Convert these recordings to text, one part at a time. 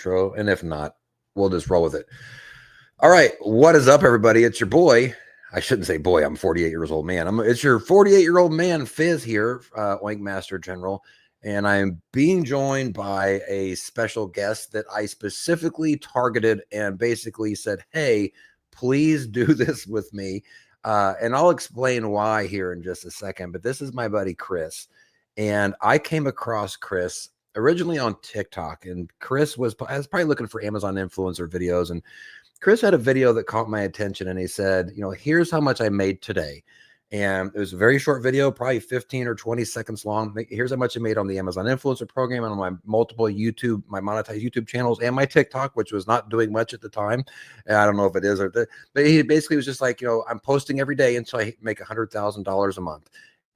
intro, and if not, we'll just roll with it. All right, what is up, everybody? It's your boy. I shouldn't say boy. I'm 48 years old man. It's your 48-year-old man, Fizz here, Oink Master General, and I'm being joined by a special guest that I specifically targeted and basically said, "Hey, please do this with me." And I'll explain why here in just a second. But this is my buddy Chris, and I came across Chris originally on TikTok, and Chris was probably looking for Amazon influencer videos, and Chris had a video that caught my attention, and he said, here's how much I made today. And it was a very short video, probably 15 or 20 seconds long. Here's how much I made on the Amazon influencer program and on my multiple my monetized YouTube channels and my TikTok, which was not doing much at the time. And I don't know if it is, but he basically was just like, I'm posting every day until I make $100,000 a month.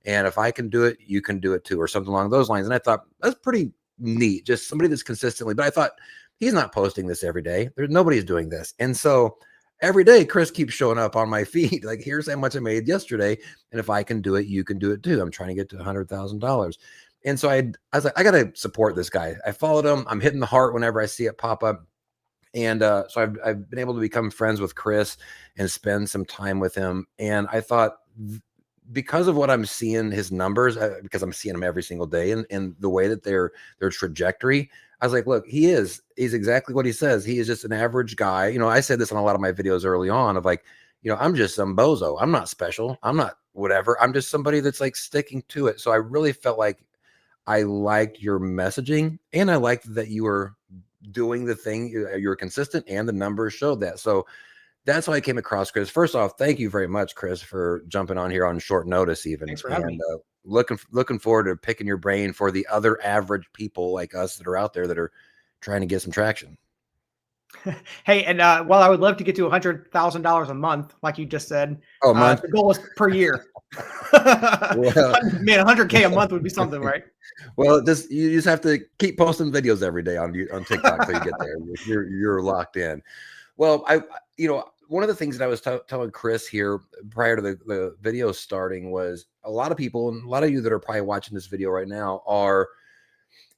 And if I can do it, you can do it too, or something along those lines. And I thought that's pretty neat. Just somebody that's consistently, but I thought, he's not posting this every day. Nobody's doing this. And so every day, Chris keeps showing up on my feed. Like, here's how much I made yesterday. And if I can do it, you can do it too. I'm trying to get to $100,000. And so I was like, I got to support this guy. I followed him. I'm hitting the heart whenever I see it pop up. And so I've been able to become friends with Chris and spend some time with him. And I thought, because of what I'm seeing, his numbers, because I'm seeing them every single day, and the way that their trajectory, I was like, look, he's exactly what he says. He is just an average guy. I said this on a lot of my videos early on of like, I'm just some bozo. I'm not special. I'm not whatever. I'm just somebody that's like sticking to it. So I really felt like I liked your messaging, and I liked that you were doing the thing. You were consistent, and the numbers showed that. So that's how I came across Chris. First off, thank you very much, Chris, for jumping on here on short notice even. Thanks for having me. Looking forward to picking your brain for the other average people like us that are out there that are trying to get some traction. Hey, and while I would love to get to $100,000 a month, like you just said, month? The goal is per year. Well, man, 100K a month would be something, right? Well, you just have to keep posting videos every day on TikTok till you get there. You're locked in. Well, one of the things that I was telling Chris here prior to the video starting was a lot of people, and a lot of you that are probably watching this video right now,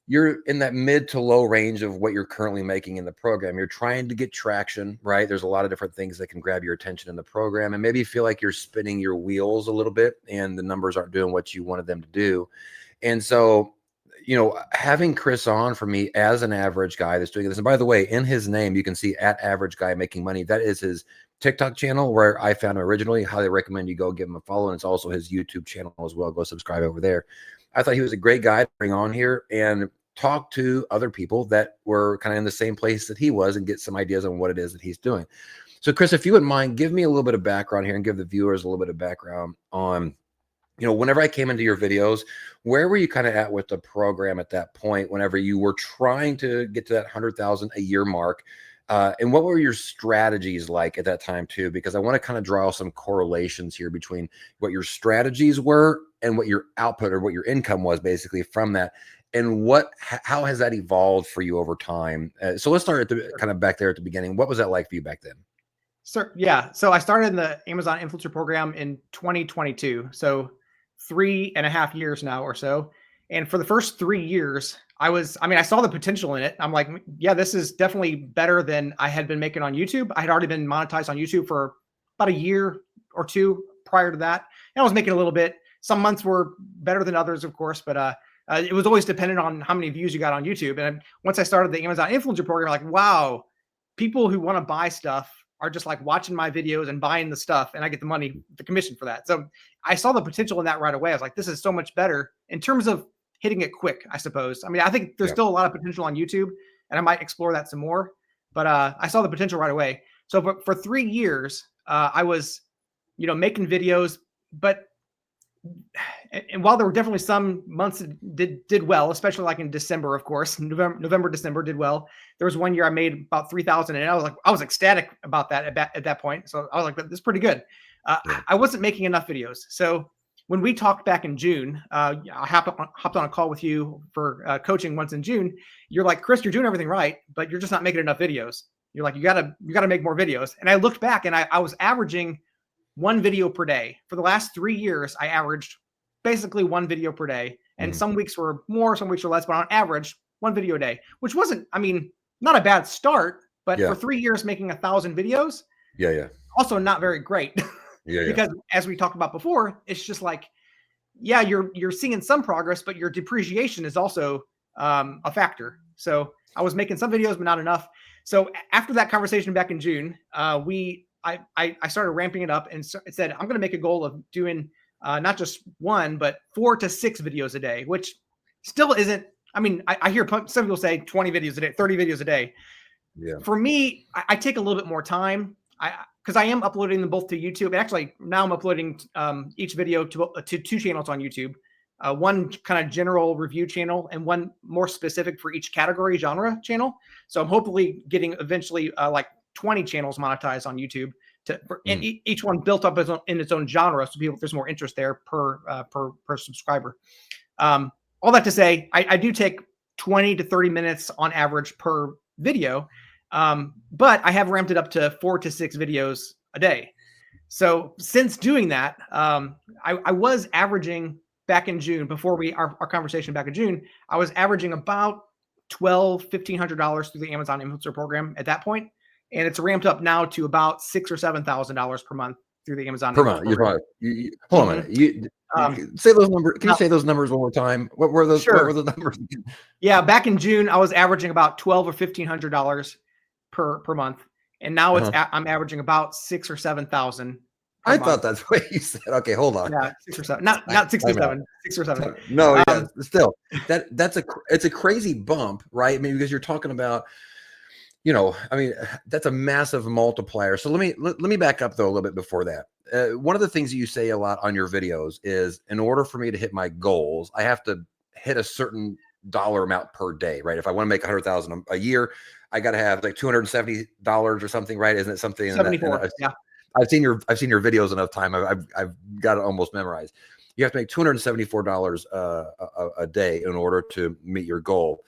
you're in that mid to low range of what you're currently making in the program. You're trying to get traction, right? There's a lot of different things that can grab your attention in the program, and maybe you feel like you're spinning your wheels a little bit and the numbers aren't doing what you wanted them to do. And so, having Chris on for me as an average guy that's doing this, and by the way, in his name, you can see @AverageGuyMakingMoney. That is his TikTok channel where I found him originally. Highly recommend you go give him a follow. And it's also his YouTube channel as well. Go subscribe over there. I thought he was a great guy to bring on here and talk to other people that were kind of in the same place that he was and get some ideas on what it is that he's doing. So Chris, if you wouldn't mind, give me a little bit of background here and give the viewers a little bit of background on, whenever I came into your videos, where were you kind of at with the program at that point, whenever you were trying to get to that 100,000 a year mark? And what were your strategies like at that time too? Because I want to kind of draw some correlations here between what your strategies were and what your output or what your income was basically from that. And how has that evolved for you over time? So let's start at the kind of back there at the beginning. What was that like for you back then? Sir, yeah. So I started in the Amazon influencer program in 2022. So 3.5 years now or so. And for the first 3 years, I saw the potential in it. I'm like, yeah, this is definitely better than I had been making on YouTube. I had already been monetized on YouTube for about a year or two prior to that. And I was making a little bit. Some months were better than others, of course, but it was always dependent on how many views you got on YouTube. And once I started the Amazon influencer program, like, wow, people who want to buy stuff are just like watching my videos and buying the stuff, and I get the money, the commission for that. So I saw the potential in that right away. I was like, this is so much better in terms of hitting it quick, I suppose. I think there's still a lot of potential on YouTube, and I might explore that some more, but I saw the potential right away. So for 3 years, I was, making videos, but and while there were definitely some months that did well, especially like in December, of course, November, December did well. There was one year I made about 3,000, and I was ecstatic about that at that point. So I was like, this is pretty good. I wasn't making enough videos. So when we talked back in June, I hopped on a call with you for coaching once in June. You're like, Chris, you're doing everything right, but you're just not making enough videos. You're like, you gotta make more videos. And I looked back, and I was averaging one video per day. For the last 3 years, I averaged basically one video per day. And some weeks were more, some weeks were less, but on average, one video a day, which wasn't, not a bad start, but Yeah. for 3 years making 1,000 videos, Yeah. Yeah. also not very great. Yeah. Yeah. Because as we talked about before, it's just like, yeah, you're seeing some progress, but your depreciation is also a factor. So I was making some videos, but not enough. So after that conversation back in June, I started ramping it up and said I'm going to make a goal of doing not just one, but 4 to 6 videos a day, which still isn't. I mean, I hear some people say 20 videos a day, 30 videos a day. Yeah. For me, I take a little bit more time. Because I am uploading them both to YouTube. Actually, now I'm uploading each video to 2 channels on YouTube. One kind of general review channel and one more specific for each category genre channel. So I'm hopefully getting eventually like 20 channels monetized on YouTube and each one built up in its own genre. So there's more interest there per subscriber. All that to say, I do take 20 to 30 minutes on average per video. But I have ramped it up to 4 to 6 videos a day. So since doing that, I was averaging back in June, before our conversation back in June, I was averaging about $1,500 through the Amazon Influencer Program at that point, and it's ramped up now to about $6,000 or $7,000 per month through the Amazon Per Influencer month. You're Program. probably, hold on a minute. You say those numbers. Can now- you say those numbers one more time? What were those? What Sure. were the numbers? Yeah, back in June, I was averaging about $1,200 or $1,500 per month, and now I'm averaging about $6,000 or $7,000. I thought that's what you said. Okay, hold on. Yeah, 6 or 7, not 67, 6 or 7. No, yeah, still it's a crazy bump, right? I mean, because you're talking about, I mean, that's a massive multiplier. So let me back up though a little bit before that. One of the things that you say a lot on your videos is, in order for me to hit my goals, I have to hit a certain dollar amount per day, right? If I want to make 100,000 a year, I got to have like $270 or something, right? Isn't it something? 74. Yeah. I've seen your videos enough time. I've got it almost memorized. You have to make $274 a day in order to meet your goal.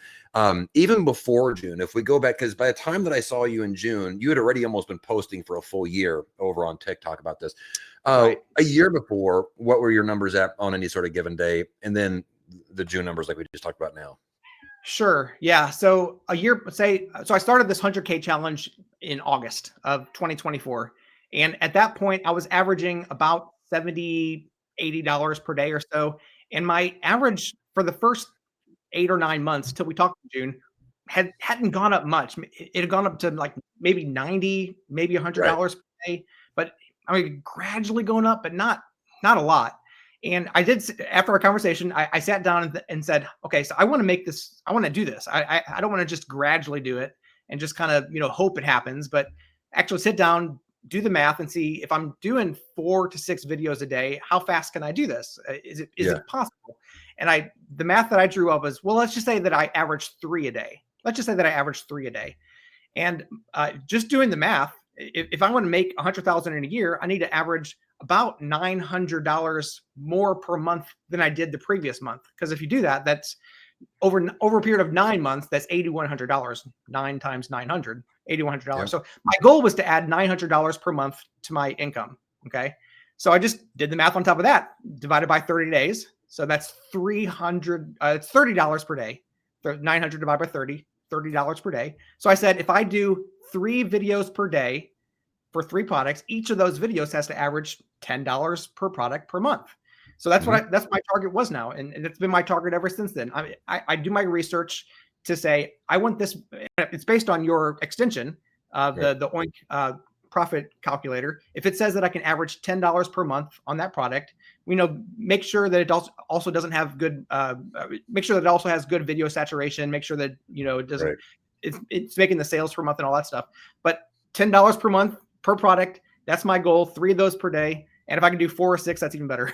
Even before June, if we go back, because by the time that I saw you in June, you had already almost been posting for a full year over on TikTok about this. Right. A year before, what were your numbers at on any sort of given day? And then the June numbers like we just talked about now. Sure. Yeah. So a year, so I started this 100K challenge in August of 2024. And at that point, I was averaging about $70, $80 per day or so. And my average for the first 8 or 9 months till we talked in June hadn't gone up much. It had gone up to like maybe 90, maybe $100 per day. But I mean, gradually going up, but not a lot. And I did, after our conversation, I sat down and said, okay, so I want to make this, I want to do this. I don't want to just gradually do it and just kind of, hope it happens, but actually sit down, do the math and see, if I'm doing 4 to 6 videos a day, how fast can I do this? Is it possible? And the math that I drew up was, well, let's just say that I average 3 a day. And just doing the math, if I want to make 100,000 in a year, I need to average about $900 more per month than I did the previous month. Because if you do that, that's over a period of 9 months, that's $8,100. 9 times 900, $8,100. Yeah. So my goal was to add $900 per month to my income. Okay. So I just did the math on top of that, divided by 30 days. So that's it's $30 per day. 900 divided by 30, $30 per day. So I said, if I do 3 videos per day for 3 products, each of those videos has to average $10 per product per month. So that's that's my target was now. And it's been my target ever since then. I do my research to say, I want this. It's based on your extension, the Oink profit calculator. If it says that I can average $10 per month on that product, make sure that it also doesn't have good, make sure that it also has good video saturation, make sure that, it doesn't, it's making the sales per month and all that stuff. But $10 per month per product, that's my goal. 3 of those per day. And if I can do 4 or 6, that's even better.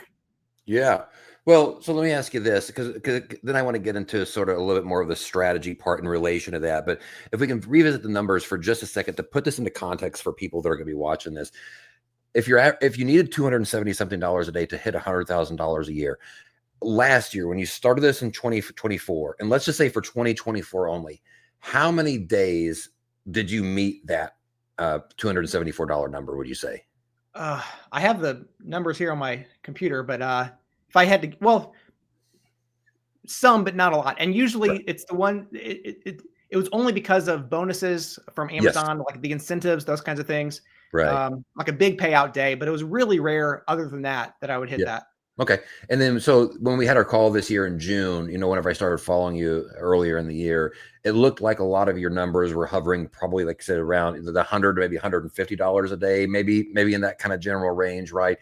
Yeah. Well, so let me ask you this, because then I want to get into sort of a little bit more of the strategy part in relation to that. But if we can revisit the numbers for just a second to put this into context for people that are going to be watching this, if you needed $270 something a day to hit $100,000 a year, last year when you started this in 2024, and let's just say for 2024 only, how many days did you meet that $274 number? Would you say? I have the numbers here on my computer, but if I had to, well, some, but not a lot. And usually it's the one, it was only because of bonuses from Yes. Amazon, like the incentives, those kinds of things. Right. Like a big payout day, but it was really rare other than that I would hit Yeah. that. Okay. And then, so when we had our call this year in June, whenever I started following you earlier in the year, it looked like a lot of your numbers were hovering probably, like I said, around the 100 to maybe $150 a day, maybe in that kind of general range. Right.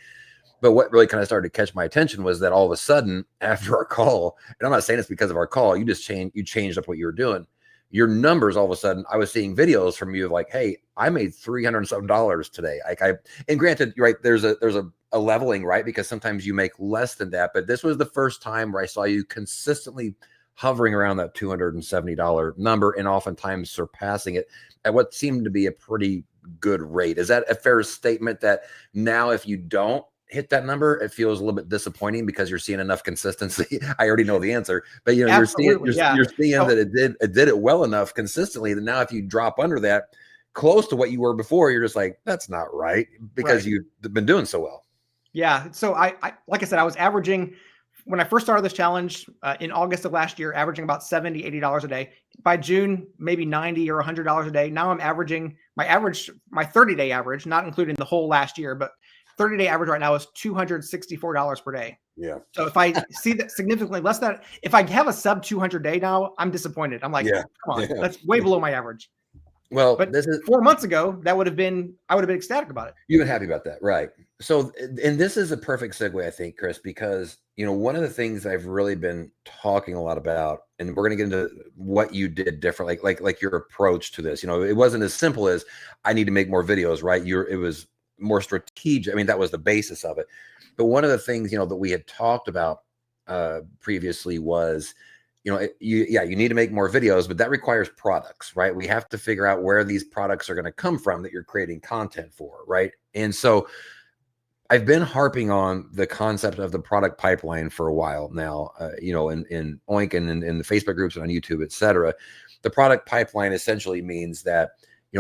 But what really kind of started to catch my attention was that all of a sudden after our call, and I'm not saying it's because of our call, you changed up what you were doing. Your numbers, all of a sudden, I was seeing videos from you of like, hey, I made $300 today. And granted, right, there's a leveling, right? Because sometimes you make less than that. But this was the first time where I saw you consistently hovering around that $270 number and oftentimes surpassing it at what seemed to be a pretty good rate. Is that a fair statement that now if you don't hit that number, it feels a little bit disappointing because you're seeing enough consistency? I already know the answer, but you're seeing that it did it well enough consistently that now if you drop under that close to what you were before, you're just like, that's not right, because you've been doing so well. Yeah. So I like I said, I was averaging, when I first started this challenge in August of last year, averaging about $70, $80 a day. By June, maybe $90 or $100 a day. Now I'm averaging my 30-day average, not including the whole last year, but 30-day average right now is $264 per day. Yeah. So if I see that significantly less than, if I have a sub 200 day now, I'm disappointed. I'm like, come on, that's way below my average. Well, but this is 4 months ago. I would have been ecstatic about it. You've been happy about that, right? So, and this is a perfect segue, I think, Chris, because one of the things I've really been talking a lot about, and we're going to get into what you did differently, like your approach to this. It wasn't as simple as I need to make more videos, right? It was more strategic. I mean, that was the basis of it. But one of the things that we had talked about previously was, you need to make more videos, but that requires products, right? We have to figure out where these products are going to come from that you're creating content for, right? And so I've been harping on the concept of the product pipeline for a while now, in Oink and in the Facebook groups and on YouTube, et cetera. The product pipeline essentially means that,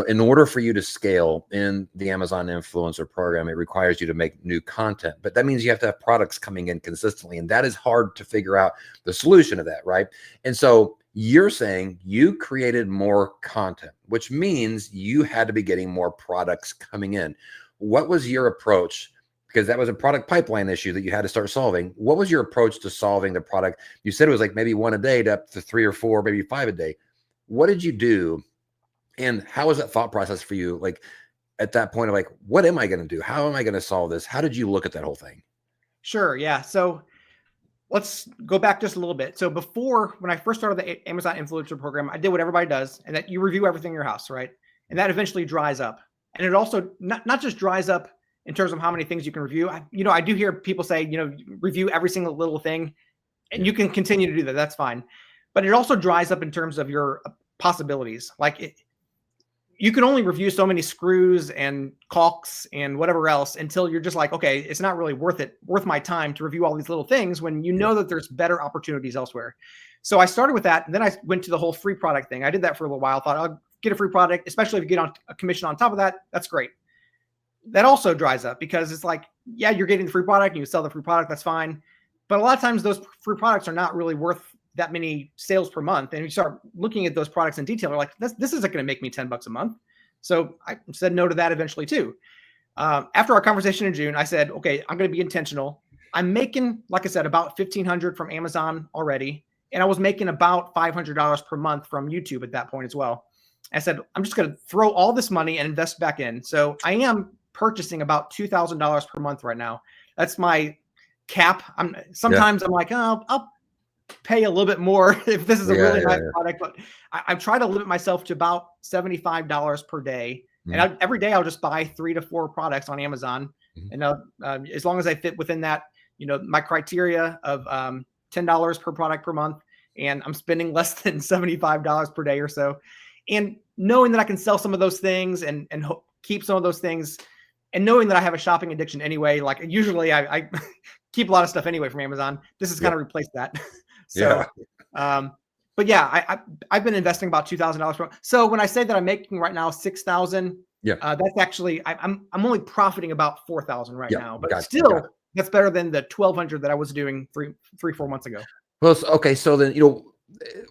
in order for you to scale in the Amazon Influencer Program, it requires you to make new content. But that means you have to have products coming in consistently. And that is hard to figure out the solution to that, right? And so you're saying you created more content, which means you had to be getting more products coming in. What was your approach? Because that was a product pipeline issue that you had to start solving. What was your approach to solving the product? You said it was like maybe one a day to up to 3 or 4, maybe 5 a day. What did you do? And how was that thought process for you? Like at that point of like, what am I going to do? How am I going to solve this? How did you look at that whole thing? Sure. Yeah. So let's go back just a little bit. So before, when I first started the Amazon Influencer Program, I did what everybody does, and that you review everything in your house, right? And that eventually dries up. And it also not just dries up in terms of how many things you can review. I do hear people say, review every single little thing, and you can continue to do that. That's fine. But it also dries up in terms of your possibilities. You can only review so many screws and caulks and whatever else until you're just like, okay, it's not really worth my time to review all these little things when you know that there's better opportunities elsewhere. So I started with that. And then I went to the whole free product thing. I did that for a little while. Thought I'll get a free product, especially if you get on a commission on top of that. That's great. That also dries up because it's like, yeah, you're getting the free product and you sell the free product. That's fine. But a lot of times those free products are not really worth that many sales per month. And you start looking at those products in detail, they're like, this isn't going to make me $10 a month. So I said no to that eventually too. After our conversation in June, I said, okay, I'm going to be intentional. I'm making, like I said, about $1,500 from Amazon already. And I was making about $500 per month from YouTube at that point as well. I said, I'm just going to throw all this money and invest back in. So I am purchasing about $2,000 per month right now. That's my cap. Sometimes I'm like, oh, I'll pay a little bit more if this is a really nice product, but I try to limit myself to about $75 per day. And every day I'll just buy 3 to 4 products on Amazon. And as long as I fit within that, my criteria of $10 per product per month, and I'm spending less than $75 per day or so, and knowing that I can sell some of those things and keep some of those things, and knowing that I have a shopping addiction anyway, like usually I keep a lot of stuff anyway from Amazon. This is kind of replaced that. So, but yeah, I've been investing about $2,000. So when I say that I'm making right now $6,000, that's actually, I'm only profiting about $4,000 right now, but that's better than the $1,200 that I was doing 4 months ago. Well, okay. So then,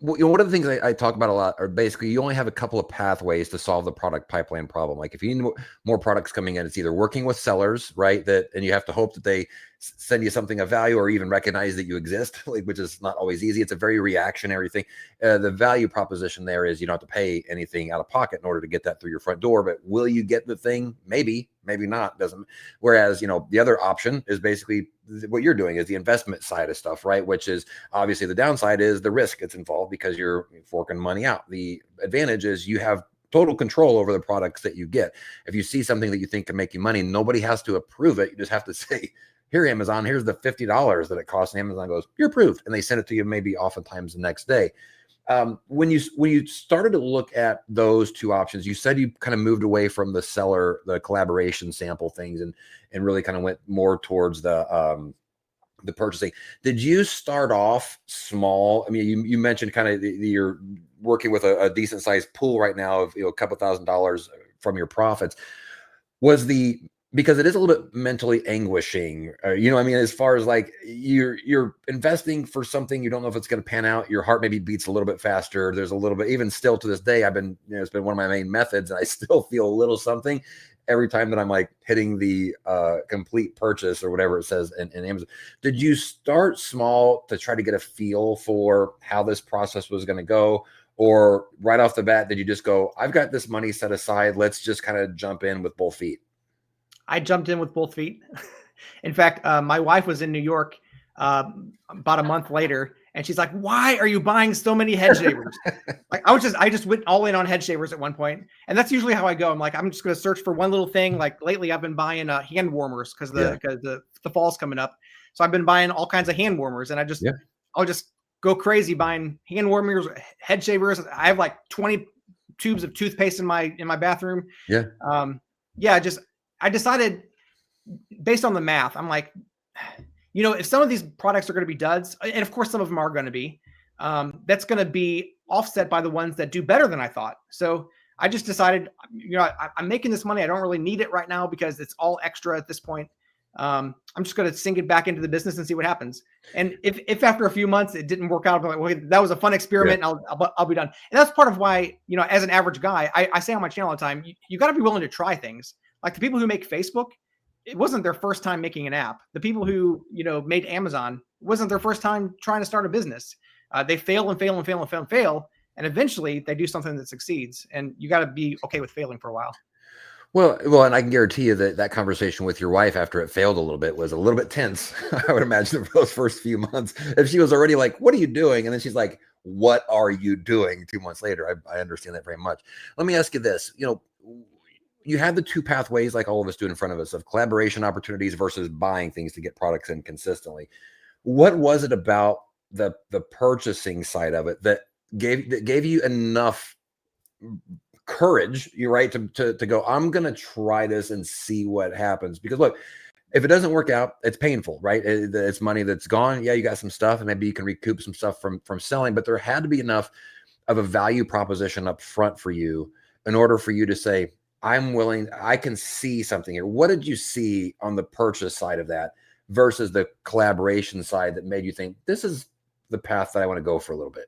one of the things I talk about a lot are basically you only have a couple of pathways to solve the product pipeline problem. Like if you need more products coming in, it's either working with sellers, right? And you have to hope that they send you something of value or even recognize that you exist, which is not always easy. It's a very reactionary thing. The value proposition there is you don't have to pay anything out of pocket in order to get that through your front door. But will you get the thing? Maybe not. Doesn't. Whereas, the other option is basically what you're doing is the investment side of stuff, right? Which is obviously the downside is the risk that's involved because you're forking money out. The advantage is you have total control over the products that you get. If you see something that you think can make you money, nobody has to approve it. You just have to say, here, Amazon, here's the $50 that it costs. And Amazon goes, you're approved. And they send it to you maybe oftentimes the next day. When you started to look at those two options, you said you kind of moved away from the seller, the collaboration sample things and really kind of went more towards the purchasing. Did you start off small? I mean, you mentioned kind of you're working with a decent sized pool right now of a couple $1,000s from your profits. Because it is a little bit mentally anguishing, I mean, as far as like you're investing for something you don't know if it's going to pan out. Your heart maybe beats a little bit faster. There's a little bit, even still to this day, it's been one of my main methods, and I still feel a little something every time that I'm like hitting the complete purchase or whatever it says in Amazon. Did you start small to try to get a feel for how this process was going to go? Or right off the bat, did you just go, I've got this money set aside, let's just kind of jump in with both feet? I jumped in with both feet. In fact, my wife was in New York about a month later, and she's like, "Why are you buying so many head shavers?" Like I just went all in on head shavers at one point, and that's usually how I go. I'm like, I'm just going to search for one little thing. Like lately, I've been buying hand warmers because the fall's coming up, so I've been buying all kinds of hand warmers, and I'll just go crazy buying hand warmers, head shavers. I have like 20 tubes of toothpaste in my bathroom. I decided based on the math, I'm like, if some of these products are going to be duds, and of course some of them are going to be, that's going to be offset by the ones that do better than I thought. So I just decided, I'm making this money. I don't really need it right now because it's all extra at this point. I'm just going to sink it back into the business and see what happens. And if after a few months it didn't work out, I'm like, well, that was a fun experiment, and I'll be done. And that's part of why, as an average guy, I say on my channel all the time, you got to be willing to try things. Like the people who make Facebook, it wasn't their first time making an app. The people who, made Amazon, it wasn't their first time trying to start a business. They fail and fail and fail and fail and fail. And eventually they do something that succeeds. And you got to be okay with failing for a while. Well, and I can guarantee you that conversation with your wife after it failed a little bit was a little bit tense. I would imagine for those first few months, if she was already like, what are you doing? And then she's like, what are you doing 2 months later? I understand that very much. Let me ask you this, you have the two pathways like all of us do in front of us of collaboration opportunities versus buying things to get products in consistently. What was it about the purchasing side of it that gave you enough courage, you're right, to go, I'm going to try this and see what happens? Because look, if it doesn't work out, it's painful, right? It's money that's gone. Yeah, you got some stuff and maybe you can recoup some stuff from selling, but there had to be enough of a value proposition up front for you in order for you to say, I'm willing, I can see something here. What did you see on the purchase side of that versus the collaboration side that made you think this is the path that I want to go for a little bit?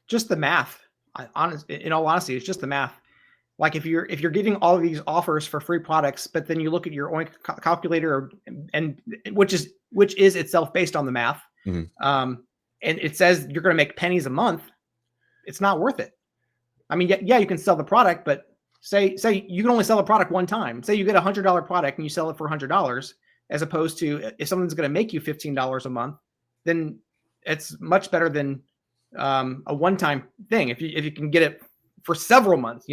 Just the math. In all honesty, it's just the math. Like if you're getting all of these offers for free products, but then you look at your own calculator, and which is itself based on the math, and it says you're going to make pennies a month, it's not worth it. I mean, yeah, you can sell the product, but say you can only sell a product one time. Say you get $100 product and you sell it for $100, as opposed to if someone's going to make you $15 a month, then it's much better than a one-time thing. If you can get it for several months,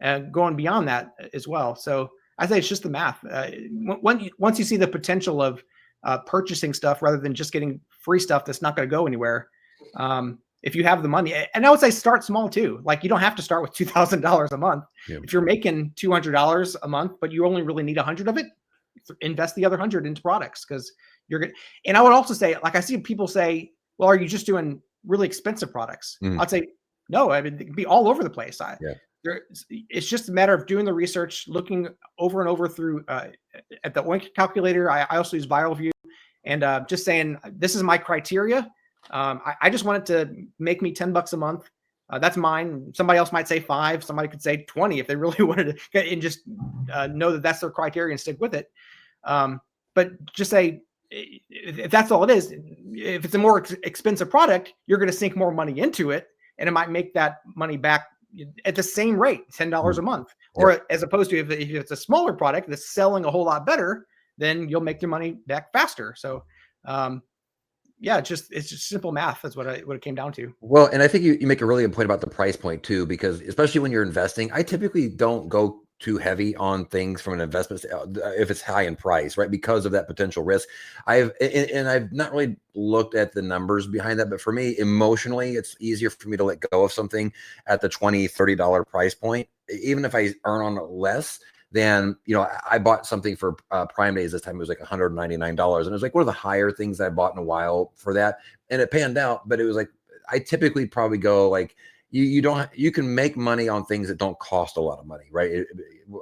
and going beyond that as well. So I say it's just the math. Once you see the potential of purchasing stuff rather than just getting free stuff that's not going to go anywhere. If you have the money, and I would say start small too. Like you don't have to start with $2,000 a month. Yeah. If you're making $200 a month, but you only really need 100 of it, invest the other 100 into products because you're good. And I would also say, like I see people say, well, are you just doing really expensive products? I'd say, no, I mean, it could be all over the place. It's just a matter of doing the research, looking over and over through at the Oink calculator. I also use ViralView, and just saying, this is my criteria. I just want it to make me $10 a month. That's mine. Somebody else might say 5. Somebody could say 20 if they really wanted to get and just know that that's their criteria and stick with it. But just say, if that's all it is, if it's a more expensive product, you're going to sink more money into it, and it might make that money back at the same rate, $10 a month. Or as opposed to if it's a smaller product that's selling a whole lot better, then you'll make your money back faster. So, yeah, it's just simple math. That's what it came down to. Well, and I think you make a really good point about the price point too, because especially when you're investing, I typically don't go too heavy on things from an investment if it's high in price, right? Because of that potential risk. I've not really looked at the numbers behind that, but for me, emotionally, it's easier for me to let go of something at the $20, $30 price point, even if I earn on it less. Then, I bought something for Prime Days this time. It was like $199. And it was like one of the higher things I bought in a while for that. And it panned out, but it was like, I typically probably go like, you can make money on things that don't cost a lot of money, right?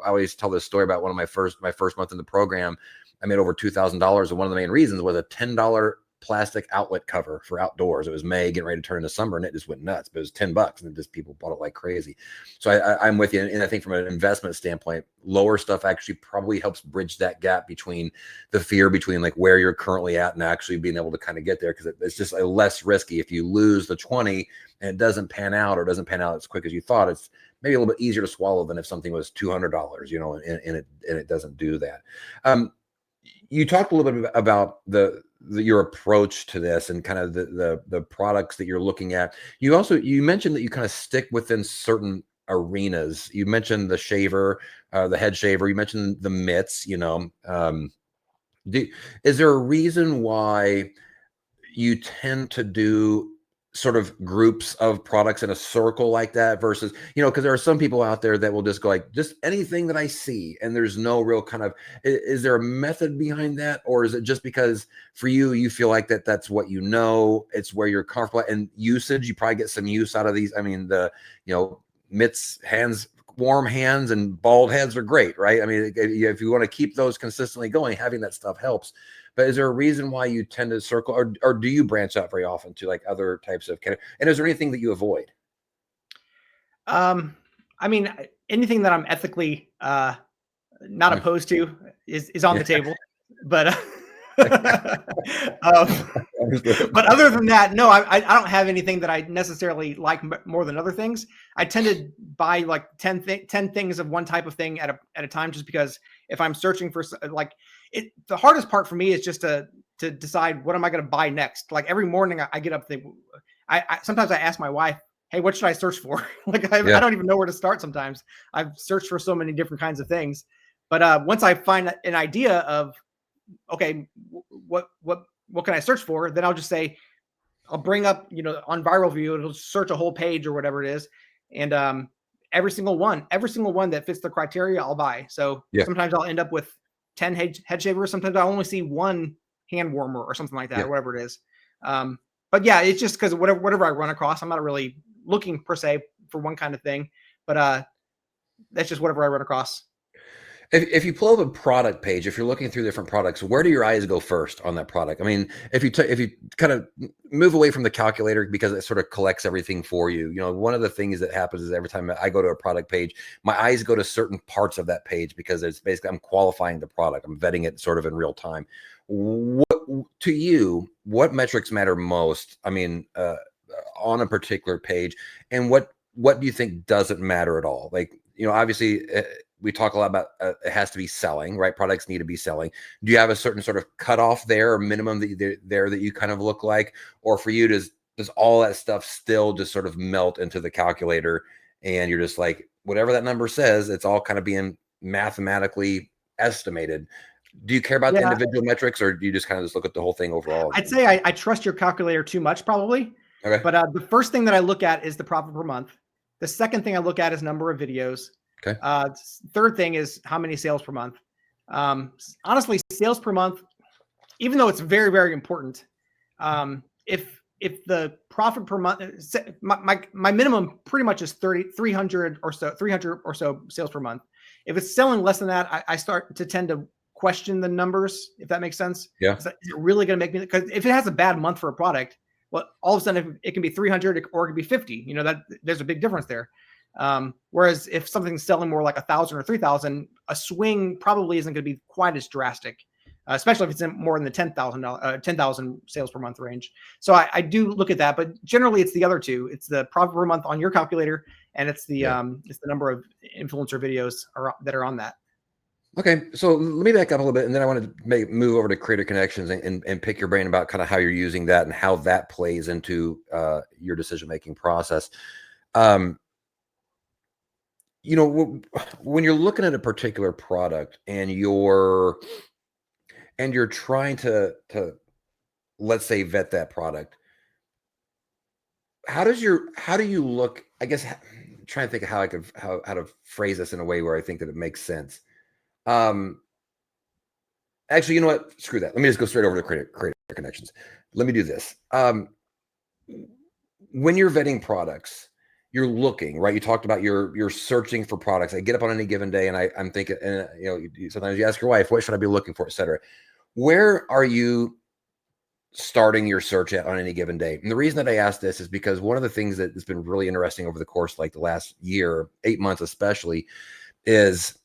I always tell this story about one of my first month in the program. I made over $2,000. And one of the main reasons was a $10 plastic outlet cover for outdoors. It was May getting ready to turn into summer, and it just went nuts. But it was $10, and just people bought it like crazy. So I'm with you, and I think from an investment standpoint, lower stuff actually probably helps bridge that gap between the fear between like where you're currently at and actually being able to kind of get there, because it's just a less risky. If you lose the 20 and it doesn't pan out, or doesn't pan out as quick as you thought, it's maybe a little bit easier to swallow than if something was $200, and it doesn't do that. You talked a little bit about your approach to this and kind of the products that you're looking at. You mentioned that you kind of stick within certain arenas. You mentioned the shaver, the head shaver. You mentioned the mitts. Is there a reason why you tend to do sort of groups of products in a circle like that versus, because there are some people out there that will just go like, just anything that I see, and there's no real kind of, is there a method behind that? Or is it just because for you feel like that's what it's where you're comfortable, and usage, you probably get some use out of these. I mean, mitts, warm hands and bald heads are great, right? I mean, if you want to keep those consistently going, having that stuff helps. But is there a reason why you tend to circle, or do you branch out very often to like other types of and is there anything that you avoid? I mean, anything that I'm ethically not opposed to is on the table, but but other than that, no, I don't have anything that I necessarily like more than other things. I tend to buy like 10 things of one type of thing at a time, just because if I'm searching for the hardest part for me is just to decide what am I going to buy next. Like every morning I get up, sometimes I ask my wife, hey, what should I search for? I don't even know where to start. Sometimes I've searched for so many different kinds of things, but once I find an idea of, okay, what can I search for? Then I'll just say, I'll bring up, on Viral View, it'll search a whole page or whatever it is. And every single one that fits the criteria, I'll buy. So sometimes I'll end up with 10 head shavers. Sometimes I only see one hand warmer or something like that, or whatever it is. But yeah, it's just because whatever I run across, I'm not really looking per se for one kind of thing, but that's just whatever I run across. If you pull up a product page, if you're looking through different products, where do your eyes go first on that product? I mean, if you kind of move away from the calculator, because it sort of collects everything for you. One of the things that happens is every time I go to a product page, my eyes go to certain parts of that page, because it's basically, I'm qualifying the product. I'm vetting it sort of in real time. To you, what metrics matter most? I mean, on a particular page, and what do you think doesn't matter at all? Like, obviously, we talk a lot about it has to be selling, right? Products need to be selling. Do you have a certain sort of cutoff there, or minimum that you kind of look like? Or for you, does all that stuff still just sort of melt into the calculator, and you're just like, whatever that number says, it's all kind of being mathematically estimated? Do you care about the individual metrics, or do you just kind of just look at the whole thing overall? I'd say I trust your calculator too much, probably. Okay. But the first thing that I look at is the profit per month. The second thing I look at is number of videos. Okay. Third thing is how many sales per month. Honestly, sales per month, even though it's very, very important, if the profit per month, my minimum pretty much is 300 or so sales per month. If it's selling less than that, I start to tend to question the numbers, if that makes sense. Yeah. Is it really going to make me? Because if it has a bad month for a product, Well, all of a sudden it can be 300 or it can be 50. You know, that there's a big difference there. Whereas if something's selling more like 1,000 or 3,000, a swing probably isn't going to be quite as drastic, especially if it's in more than the 10,000 sales per month range. So I do look at that, but generally it's the other two. It's the profit per month on your calculator, and it's the number of influencer videos that are on that. Okay, so let me back up a little bit, and then I want to move over to Creator Connections and pick your brain about kind of how you're using that and how that plays into your decision-making process. You know, when you're looking at a particular product and you're trying to let's say vet that product, how do you look? I guess I'm trying to think of how to phrase this in a way where I think that it makes sense. Actually, you know what? Screw that. Let me just go straight over to Creator Connections. Let me do this. When you're vetting products, you're looking, right? You talked about you're searching for products. I get up on any given day and I'm thinking, and you know, sometimes you ask your wife, what should I be looking for, et cetera. Where are you starting your search at on any given day? And the reason that I ask this is because one of the things that has been really interesting over the course, like the last year, 8 months especially, is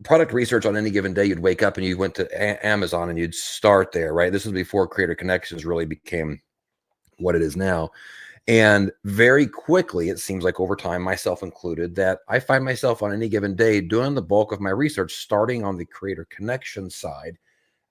product research on any given day. You'd wake up and you went to Amazon and you'd start there, right? This was before Creator Connections really became what it is now. And very quickly, it seems like over time, myself included, that I find myself on any given day doing the bulk of my research, starting on the Creator Connections side,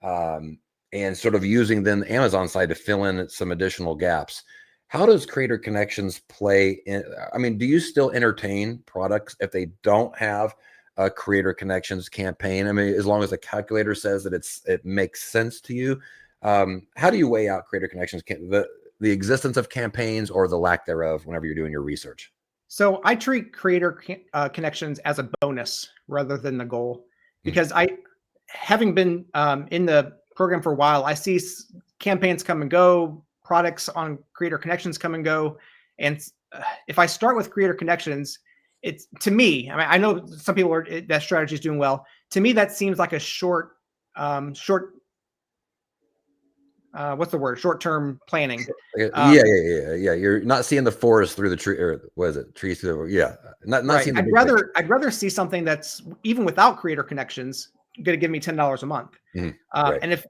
and sort of using then the Amazon side to fill in some additional gaps. How does Creator Connections play in? I mean, do you still entertain products if they don't have a Creator Connections campaign? I mean, as long as the calculator says that it makes sense to you, how do you weigh out Creator Connections, the existence of campaigns or the lack thereof whenever you're doing your research? So I treat Creator Connections as a bonus rather than the goal, because having been in the program for a while, I see campaigns come and go, products on Creator Connections come and go. And if I start with Creator Connections, it's, to me, I mean, I know some people that strategy is doing well. To me, that seems like a what's the word? Short-term planning. Yeah. You're not seeing the forest through the tree, or what is it? Trees through the, not right. seeing. I'd rather see something that's, even without Creator Connections, going to give me $10 a month. Right. And if,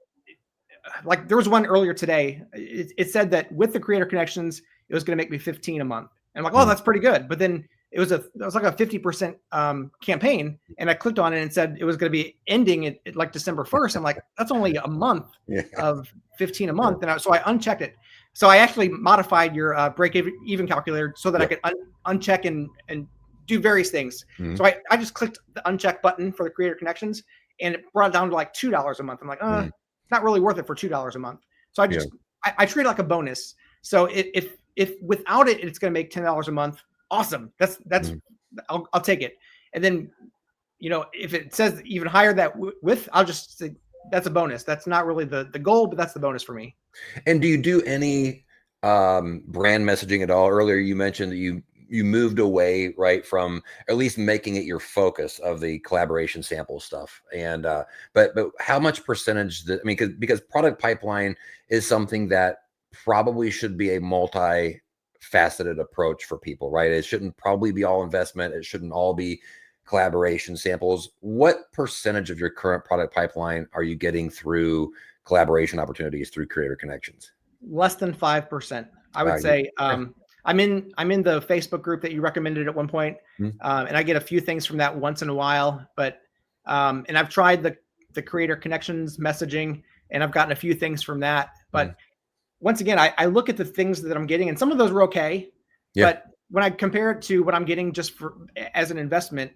like, there was one earlier today, it said that with the Creator Connections, it was going to make me 15 a month. And I'm like, oh, that's pretty good. But then it was like a 50% campaign, and I clicked on it and it said it was going to be ending at like December 1st. I'm like, that's only a month of 15 a month. And so I unchecked it. So I actually modified your break even calculator so that I could uncheck and do various things. So I just clicked the uncheck button for the Creator Connections, and it brought it down to like $2 a month. I'm like, it's not really worth it for $2 a month. So I treat it like a bonus. So if without it, it's going to make $10 a month. Awesome. That's I'll take it. And then, you know, if it says even higher that with, I'll just say that's a bonus. That's not really the goal, but that's the bonus for me. And do you do any brand messaging at all? Earlier, you mentioned that you moved away, right, from at least making it your focus of the collaboration sample stuff. And but how much percentage I mean, because product pipeline is something that probably should be a multi-faceted approach for people, right? It shouldn't probably be all investment. It shouldn't all be collaboration samples. What percentage of your current product pipeline are you getting through collaboration opportunities through Creator Connections? Less than 5%, I would say. I'm in the Facebook group that you recommended at one point, and I get a few things from that once in a while. But and I've tried the Creator Connections messaging, and I've gotten a few things from that. But once again, I look at the things that I'm getting, and some of those were okay. But when I compare it to what I'm getting just as an investment,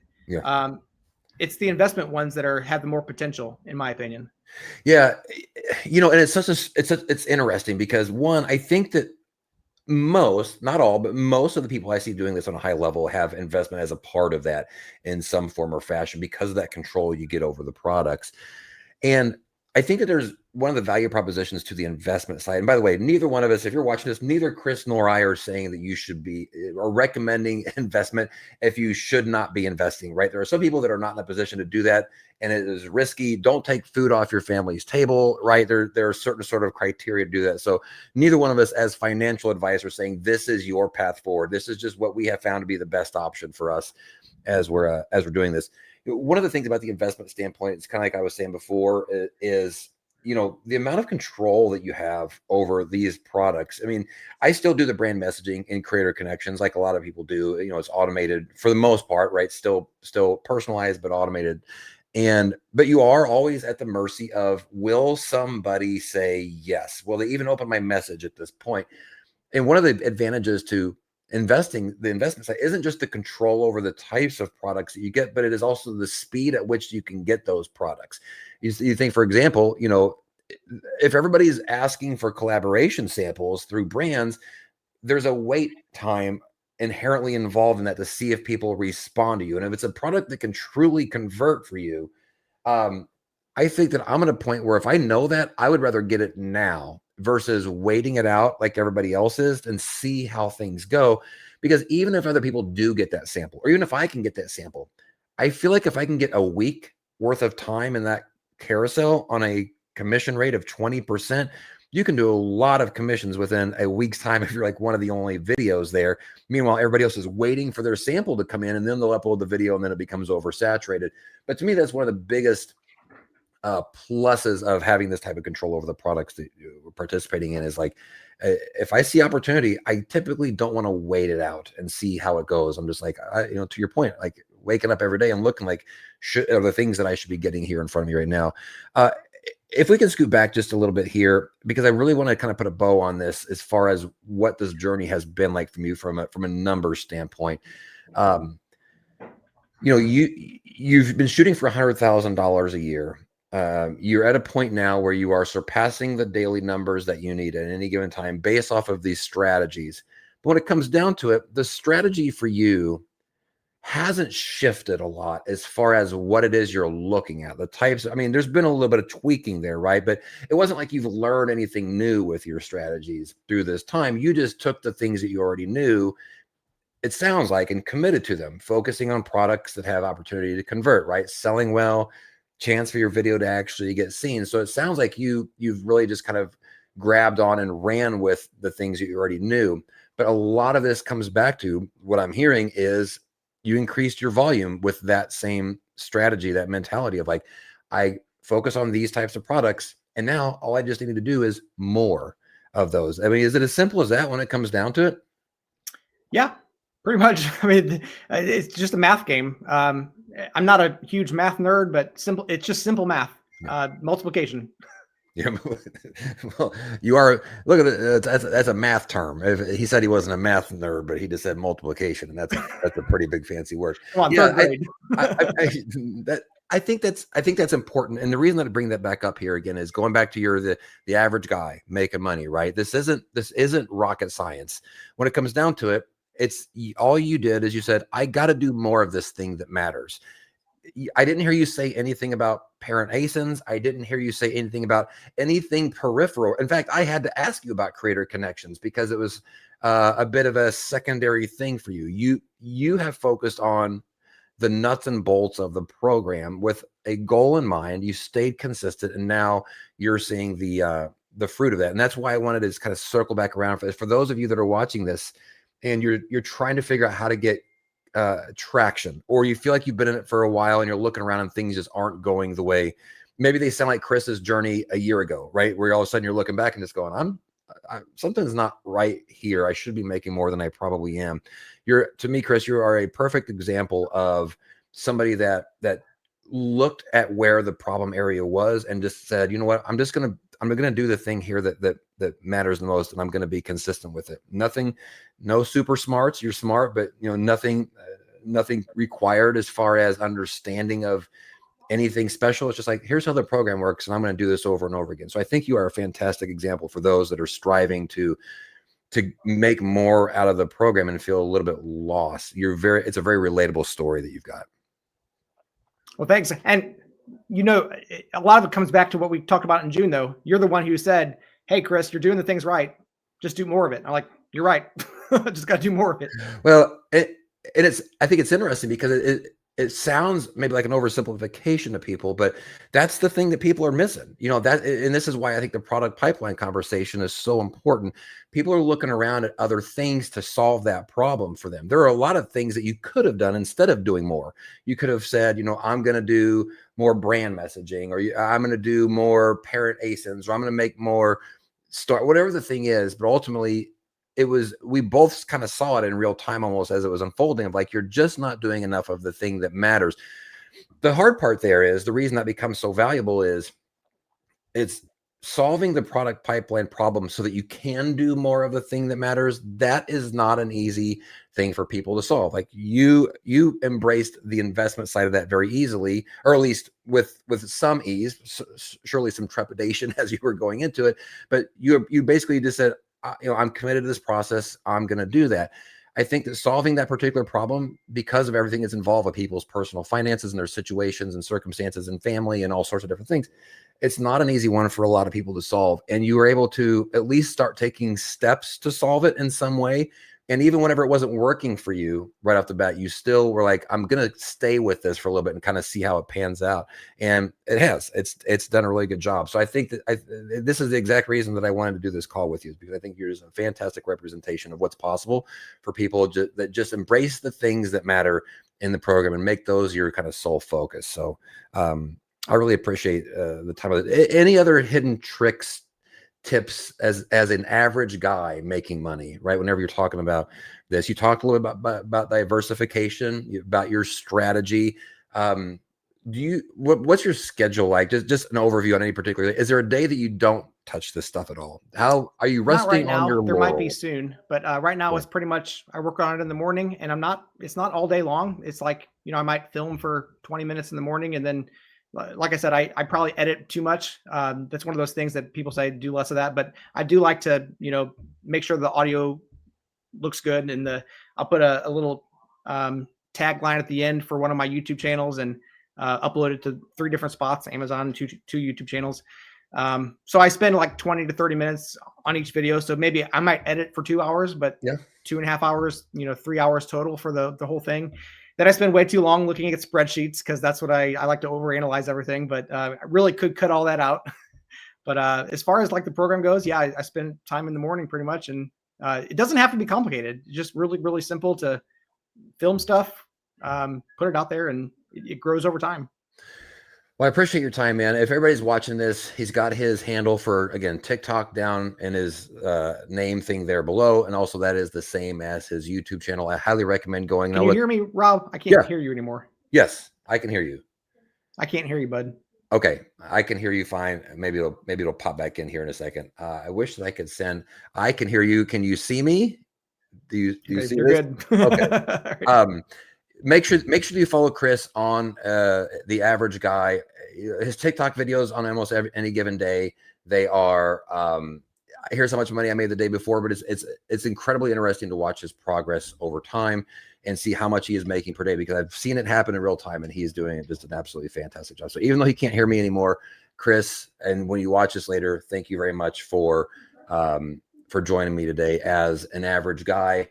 it's the investment ones that have the more potential, in my opinion. Yeah, you know, and it's interesting because, one, I think that most, not all, but most of the people I see doing this on a high level have investment as a part of that in some form or fashion because of that control you get over the products. And I think that there's one of the value propositions to the investment side. And by the way, neither one of us, if you're watching this, neither Chris nor I are saying that you should be or recommending investment if you should not be investing, right? There are some people that are not in a position to do that, and it is risky. Don't take food off your family's table, right? There are certain sort of criteria to do that. So neither one of us as financial advisors saying this is your path forward. This is just what we have found to be the best option for us as we're doing this. One of the things about the investment standpoint, it's kind of like I was saying before, is, you know, the amount of control that you have over these products. I mean, I still do the brand messaging in Creator Connections like a lot of people do. You know, it's automated for the most part, right? Still personalized, but automated. But you are always at the mercy of, will somebody say yes? Will they even open my message at this point? And one of the advantages to investing, the investment side, isn't just the control over the types of products that you get, but it is also the speed at which you can get those products. You think, for example, you know, if everybody's asking for collaboration samples through brands, there's a wait time inherently involved in that to see if people respond to you. And if it's a product that can truly convert for you, I think that I'm at a point where if I know that, I would rather get it now versus waiting it out like everybody else is and see how things go. Because even if other people do get that sample, or even if I can get that sample, I feel like if I can get a week worth of time in that carousel on a commission rate of 20%, you can do a lot of commissions within a week's time if you're like one of the only videos there. Meanwhile, everybody else is waiting for their sample to come in, and then they'll upload the video, and then it becomes oversaturated. But to me, that's one of the biggest pluses of having this type of control over the products that you're participating in, is like, if I see opportunity, I typically don't want to wait it out and see how it goes. I'm just like, you know, to your point, like waking up every day and looking like, are the things that I should be getting here in front of me right now. If we can scoot back just a little bit here, because I really want to kind of put a bow on this as far as what this journey has been like from you from a numbers standpoint. You know, you've been shooting for $100,000 a year. You're at a point now where you are surpassing the daily numbers that you need at any given time based off of these strategies. But when it comes down to it, the strategy for you hasn't shifted a lot as far as what it is you're looking at. The types, I mean, there's been a little bit of tweaking there, right? But it wasn't like you've learned anything new with your strategies through this time. You just took the things that you already knew, it sounds like, and committed to them, focusing on products that have opportunity to convert, right? Selling well, chance for your video to actually get seen. So it sounds like you've really just kind of grabbed on and ran with the things that you already knew. But a lot of this comes back to what I'm hearing is you increased your volume with that same strategy, that mentality of like, I focus on these types of products, and now all I just need to do is more of those. I mean, is it as simple as that when it comes down to it? Yeah, pretty much. I mean, it's just a math game. I'm not a huge math nerd, but it's just simple math, multiplication. Yeah, well, you are. Look at it. That's a math term. He said he wasn't a math nerd, but he just said multiplication, and that's a pretty big fancy word. Come on, third grade. I think that's important. And the reason that I bring that back up here again is going back to the average guy making money, right? This isn't rocket science. When it comes down to it, it's all you did is you said, I got to do more of this thing that matters. I didn't hear you say anything about parent ASINs. I didn't hear you say anything about anything peripheral. In fact, I had to ask you about Creator Connections because it was a bit of a secondary thing for you. You have focused on the nuts and bolts of the program with a goal in mind. You stayed consistent, and now you're seeing the fruit of that. And that's why I wanted to just kind of circle back around for those of you that are watching this and you're trying to figure out how to get traction, or you feel like you've been in it for a while and you're looking around and things just aren't going the way maybe they sound like Chris's journey a year ago, right? Where all of a sudden you're looking back and just going, something's not right here. I should be making more than I probably am. To me, Chris, you are a perfect example of somebody that looked at where the problem area was and just said, you know what, I'm going to do the thing here that matters the most, and I'm going to be consistent with it. No super smarts. You're smart, but nothing required as far as understanding of anything special. It's just like, here's how the program works, and I'm going to do this over and over again. So I think you are a fantastic example for those that are striving to make more out of the program and feel a little bit lost. It's a very relatable story that you've got. Well, thanks. And a lot of it comes back to what we talked about in June, though. You're the one who said, "Hey, Chris, you're doing the things right. Just do more of it." I'm like, "You're right. Just got to do more of it." Well, I think it's interesting because it sounds maybe like an oversimplification to people, but that's the thing that people are missing. And this is why I think the product pipeline conversation is so important. People are looking around at other things to solve that problem for them. There are a lot of things that you could have done instead of doing more. You could have said, I'm going to do more brand messaging, or I'm going to do more parent ASINs, or I'm going to make more whatever the thing is. But ultimately, we both kind of saw it in real time almost as it was unfolding, of like, you're just not doing enough of the thing that matters. The hard part there is, the reason that becomes so valuable is it's solving the product pipeline problem so that you can do more of the thing that matters. That is not an easy thing for people to solve. Like you embraced the investment side of that very easily, or at least with some ease, surely some trepidation as you were going into it, but you basically just said, I'm committed to this process. I'm going to do that. I think that solving that particular problem, because of everything that's involved with people's personal finances and their situations and circumstances and family and all sorts of different things, it's not an easy one for a lot of people to solve. And you were able to at least start taking steps to solve it in some way. And even whenever it wasn't working for you right off the bat, you still were like, I'm going to stay with this for a little bit and kind of see how it pans out. And it has. It's done a really good job. So I think that this is the exact reason that I wanted to do this call with you, because I think you're just a fantastic representation of what's possible for people that just embrace the things that matter in the program and make those your kind of sole focus. So I really appreciate the time of it. Any other hidden tricks, tips as an average guy making money, right? Whenever you're talking about this, you talked a little bit about diversification, about your strategy. What's your schedule like? Just an overview on any particular day. Is there a day that you don't touch this stuff at all? How are you resting? Not right now. On your there laurels? might be soon, but right now it's pretty much, I work on it in the morning, and it's not all day long. It's like, I might film for 20 minutes in the morning, and then like I said, I probably edit too much. That's one of those things that people say do less of that, but I do like to, make sure the audio looks good. And I'll put a little tagline at the end for one of my YouTube channels, and upload it to 3 different spots, Amazon, two YouTube channels. So I spend like 20 to 30 minutes on each video. So maybe I might edit for 2 hours, but 2.5 hours, 3 hours total for the whole thing. Then I spend way too long looking at spreadsheets, because that's what I like to overanalyze everything, but I really could cut all that out. But as far as like the program goes, I spend time in the morning pretty much. And it doesn't have to be complicated. It's just really, really simple to film stuff, put it out there, and it grows over time. Well, I appreciate your time, man. If everybody's watching this, he's got his handle for, again, TikTok down in his name thing there below. And also that is the same as his YouTube channel. I highly recommend going. Can you hear me, Rob? I can't hear you anymore. Yes, I can hear you. I can't hear you, bud. Okay, I can hear you fine. Maybe it'll pop back in here in a second. I wish that I could send. I can hear you. Can you see me? Do you see You're this? Good. Okay. Make sure you follow Chris on The Average Guy. His TikTok videos on almost any given day, they are here's how much money I made the day before, but it's incredibly interesting to watch his progress over time and see how much he is making per day, because I've seen it happen in real time, and he's doing just an absolutely fantastic job. So even though he can't hear me anymore, Chris, and when you watch this later, thank you very much for joining me today as an average guy.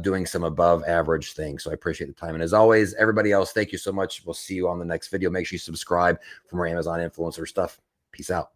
Doing some above average things. So I appreciate the time. And as always, everybody else, thank you so much. We'll see you on the next video. Make sure you subscribe for more Amazon influencer stuff. Peace out.